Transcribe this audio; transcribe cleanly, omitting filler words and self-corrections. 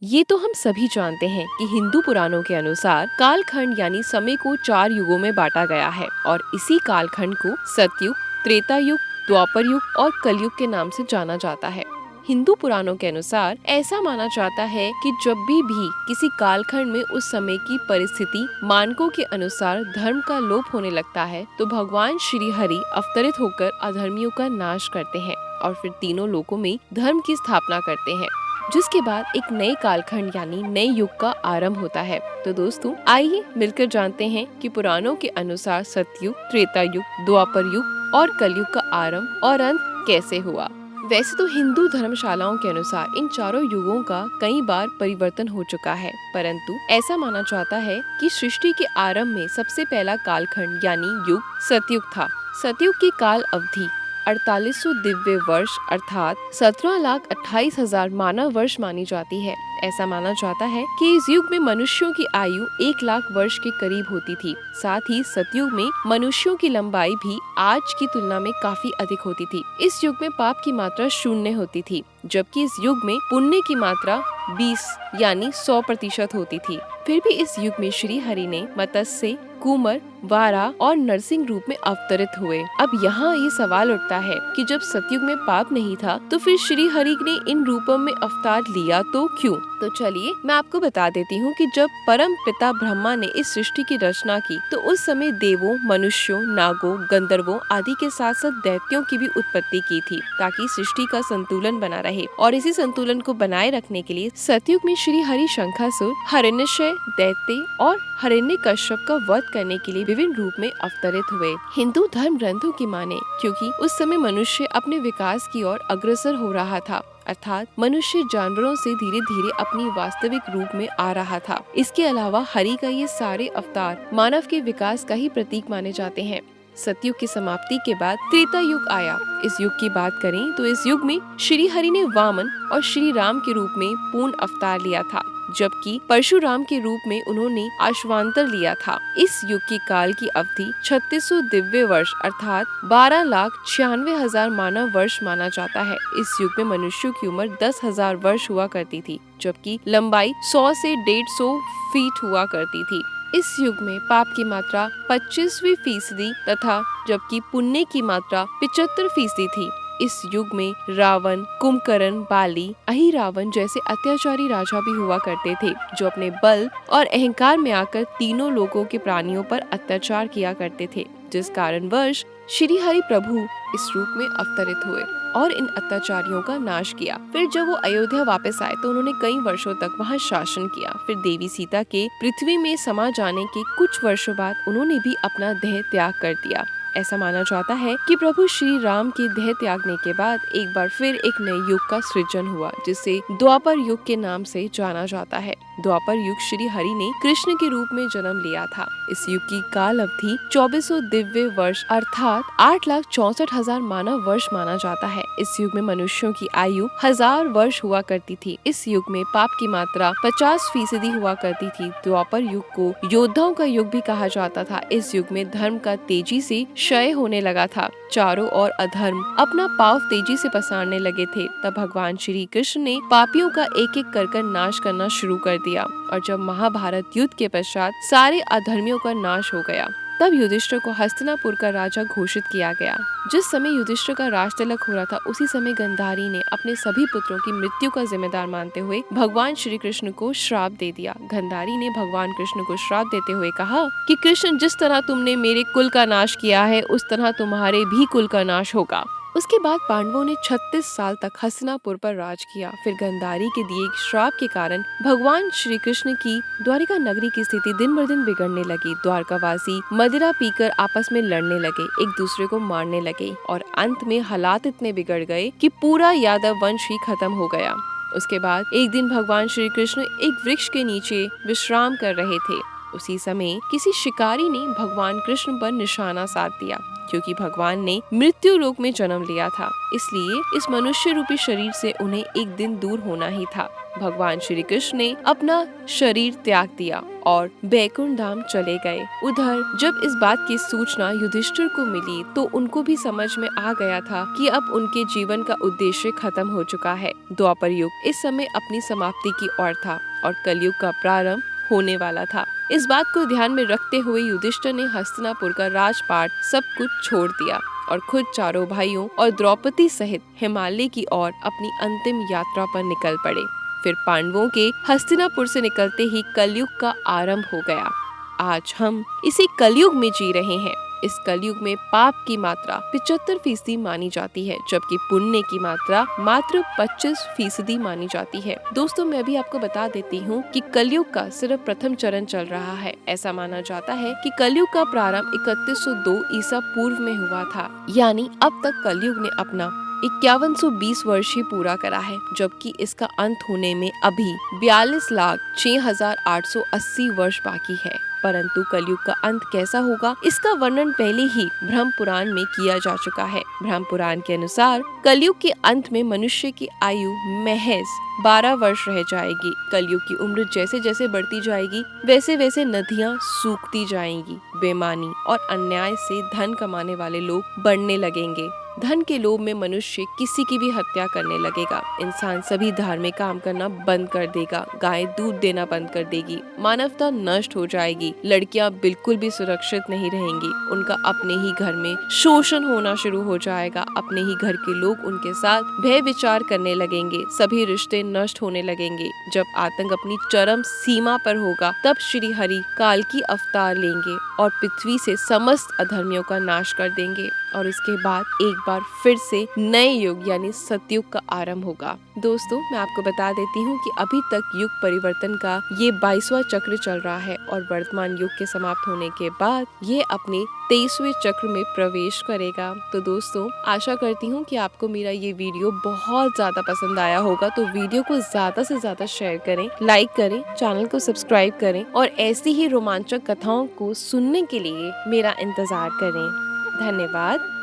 ये तो हम सभी जानते हैं कि हिंदू पुराणों के अनुसार कालखंड यानी समय को 4 युगों में बांटा गया है और इसी कालखंड को सतयुग, त्रेता युग, द्वापर युग और कलयुग के नाम से जाना जाता है। हिंदू पुराणों के अनुसार ऐसा माना जाता है कि जब भी किसी कालखंड में उस समय की परिस्थिति मानकों के अनुसार धर्म का लोप होने लगता है तो भगवान श्री हरि अवतरित होकर अधर्मियों का नाश करते हैं और फिर तीनों लोकों में धर्म की स्थापना करते हैं, जिसके बाद एक नए कालखंड यानी नए युग का आरंभ होता है। तो दोस्तों आइए मिलकर जानते हैं कि पुराणों के अनुसार सतयुग, त्रेता युग, द्वापर युग और कलयुग का आरंभ और अंत कैसे हुआ। वैसे तो हिंदू धर्मशालाओं के अनुसार इन चारों युगों का कई बार परिवर्तन हो चुका है, परंतु ऐसा माना जाता है कि सृष्टि के आरंभ में सबसे पहला कालखंड यानी युग सतयुग था। सतयुग की काल अवधि 4800 दिव्य वर्ष अर्थात 17,28,000 मानव वर्ष मानी जाती है। ऐसा माना जाता है कि इस युग में मनुष्यों की आयु 1 लाख वर्ष के करीब होती थी। साथ ही सतयुग में मनुष्यों की लंबाई भी आज की तुलना में काफी अधिक होती थी। इस युग में पाप की मात्रा 0 होती थी, जबकि इस युग में पुण्य की मात्रा 20 यानी 100% होती थी। फिर भी इस युग में श्री हरि ने मत्स्य, कुमर, वारा और नरसिंह रूप में अवतरित हुए। अब यहाँ ये सवाल उठता है कि जब सतयुग में पाप नहीं था तो फिर श्री हरि ने इन रूपों में अवतार लिया तो क्यों? तो चलिए मैं आपको बता देती हूँ कि जब परम पिता ब्रह्मा ने इस सृष्टि की रचना की तो उस समय देवों, मनुष्यों, नागों, गंधर्वों आदि के साथ साथ दैत्यों की भी उत्पत्ति की थी ताकि सृष्टि का संतुलन बना रहे। और इसी संतुलन को बनाए रखने के लिए सतयुग में श्री हरि शंखासुर, हिरण्यक्षय, दैत्य और हिरण्यकश्यप का वध करने के लिए विभिन्न रूप में अवतरित हुए। हिंदू धर्म ग्रंथों की माने क्योंकि उस समय मनुष्य अपने विकास की ओर अग्रसर हो रहा था, अर्थात मनुष्य जानवरों से धीरे धीरे अपनी वास्तविक रूप में आ रहा था। इसके अलावा हरि का ये सारे अवतार मानव के विकास का ही प्रतीक माने जाते हैं। सतयुग की समाप्ति के बाद त्रेता युग आया। इस युग की बात करें तो इस युग में श्री हरि ने वामन और श्री राम के रूप में पूर्ण अवतार लिया था, जबकि परशुराम के रूप में उन्होंने आश्वांतर लिया था। इस युग की काल की अवधि 3600 दिव्य वर्ष अर्थात 12,96,000 मानव वर्ष माना जाता है। इस युग में मनुष्यों की उम्र 10,000 वर्ष हुआ करती थी, जबकि लंबाई 100 से 150 फीट हुआ करती थी। इस युग में पाप की मात्रा 25% तथा जबकि पुण्य की मात्रा 75% थी। इस युग में रावण, कुंभकर्ण, बाली, अहिरावण जैसे अत्याचारी राजा भी हुआ करते थे, जो अपने बल और अहंकार में आकर तीनों लोगों के प्राणियों पर अत्याचार किया करते थे, जिस कारणवश श्री हरि प्रभु इस रूप में अवतरित हुए और इन अत्याचारियों का नाश किया। फिर जब वो अयोध्या वापस आए तो उन्होंने कई वर्षों तक वहाँ शासन किया। फिर देवी सीता के पृथ्वी में समा जाने के कुछ वर्षों बाद उन्होंने भी अपना देह त्याग कर दिया। ऐसा माना जाता है कि प्रभु श्री राम के देह त्यागने के बाद एक बार फिर एक नए युग का सृजन हुआ, जिसे द्वापर युग के नाम से जाना जाता है। द्वापर युग श्री हरि ने कृष्ण के रूप में जन्म लिया था। इस युग की काल अवधि 2400 दिव्य वर्ष अर्थात 8,64,000 मानव वर्ष माना जाता है। इस युग में मनुष्यों की आयु 1000 वर्ष हुआ करती थी। इस युग में पाप की मात्रा 50% हुआ करती थी। द्वापर युग को योद्धाओं का युग भी कहा जाता था। इस युग में धर्म का तेजी से क्षय होने लगा था। चारों ओर अधर्म अपना पाव तेजी से पसारने लगे थे। तब भगवान श्री कृष्ण ने पापियों का एक एक कर नाश करना शुरू कर दिया और जब महाभारत युद्ध के पश्चात सारे अधर्मियों का नाश हो गया, तब युधिष्ठिर को हस्तिनापुर का राजा घोषित किया गया। जिस समय युधिष्ठिर का राज तिलक हो रहा था, उसी समय गांधारी ने अपने सभी पुत्रों की मृत्यु का जिम्मेदार मानते हुए भगवान श्री कृष्ण को श्राप दे दिया। गांधारी ने भगवान कृष्ण को श्राप देते हुए कहा कि कृष्ण, जिस तरह तुमने मेरे कुल का नाश किया है, उस तरह तुम्हारे भी कुल का नाश होगा। उसके बाद पांडवों ने 36 साल तक हस्तिनापुर पर राज किया। फिर गांधारी के दिए श्राप के कारण भगवान श्री कृष्ण की द्वारिका नगरी की स्थिति दिन ब दिन बिगड़ने लगी। द्वारकावासी मदिरा पीकर आपस में लड़ने लगे, एक दूसरे को मारने लगे और अंत में हालात इतने बिगड़ गए कि पूरा यादव वंश ही खत्म हो गया। उसके बाद एक दिन भगवान श्री कृष्ण एक वृक्ष के नीचे विश्राम कर रहे थे। उसी समय किसी शिकारी ने भगवान कृष्ण पर निशाना साध दिया। क्योंकि भगवान ने मृत्यु लोक में जन्म लिया था, इसलिए इस मनुष्य रूपी शरीर से उन्हें एक दिन दूर होना ही था। भगवान श्री कृष्ण ने अपना शरीर त्याग दिया और बैकुंठ धाम चले गए। उधर जब इस बात की सूचना युधिष्ठिर को मिली तो उनको भी समझ में आ गया था कि अब उनके जीवन का उद्देश्य खत्म हो चुका है। द्वापर युग इस समय अपनी समाप्ति की ओर था और कलयुग का प्रारंभ होने वाला था। इस बात को ध्यान में रखते हुए युधिष्ठिर ने हस्तिनापुर का राजपाट सब कुछ छोड़ दिया और खुद चारों भाइयों और द्रौपदी सहित हिमालय की ओर अपनी अंतिम यात्रा पर निकल पड़े। फिर पांडवों के हस्तिनापुर से निकलते ही कलयुग का आरंभ हो गया। आज हम इसी कलयुग में जी रहे हैं। इस कलयुग में पाप की मात्रा 75% मानी जाती है, जबकि पुण्य की मात्रा मात्र 25% मानी जाती है। दोस्तों, मैं भी आपको बता देती हूँ कि कलयुग का सिर्फ प्रथम चरण चल रहा है। ऐसा माना जाता है कि कलयुग का प्रारंभ 3102 ईसा पूर्व में हुआ था। यानी अब तक कलयुग ने अपना 5120 वर्ष ही पूरा करा है, जबकि इसका अंत होने में अभी 42,06,880 वर्ष बाकी है। परंतु कलयुग का अंत कैसा होगा, इसका वर्णन पहले ही ब्रह्म पुराण में किया जा चुका है। ब्रह्म पुराण के अनुसार कलयुग के अंत में मनुष्य की आयु महज 12 वर्ष रह जाएगी। कलयुग की उम्र जैसे जैसे बढ़ती जाएगी वैसे वैसे नदियाँ सूखती जाएंगी। बेईमानी और अन्याय से धन कमाने वाले लोग बढ़ने लगेंगे। धन के लोभ में मनुष्य किसी की भी हत्या करने लगेगा। इंसान सभी धार्मिक काम करना बंद कर देगा। गाय दूध देना बंद कर देगी। मानवता नष्ट हो जाएगी। लड़कियां बिल्कुल भी सुरक्षित नहीं रहेंगी। उनका अपने ही घर में शोषण होना शुरू हो जाएगा। अपने ही घर के लोग उनके साथ भय विचार करने लगेंगे। सभी रिश्ते नष्ट होने लगेंगे। जब आतंक अपनी चरम सीमा पर होगा, तब श्री हरि काल की अवतार लेंगे और पृथ्वी से समस्त अधर्मियों का नाश कर देंगे। और उसके बाद एक बार फिर से नए युग यानी सतयुग का आरंभ होगा। दोस्तों, मैं आपको बता देती हूँ कि अभी तक युग परिवर्तन का ये 22वां चक्र चल रहा है और वर्तमान युग के समाप्त होने के बाद ये अपने 23वें चक्र में प्रवेश करेगा। तो दोस्तों, आशा करती हूँ कि आपको मेरा ये वीडियो बहुत ज्यादा पसंद आया होगा। तो वीडियो को ज्यादा से ज्यादा शेयर करें, लाइक करें, चैनल को सब्सक्राइब करें और ऐसी ही रोमांचक कथाओं को सुनने के लिए मेरा इंतजार करें। धन्यवाद।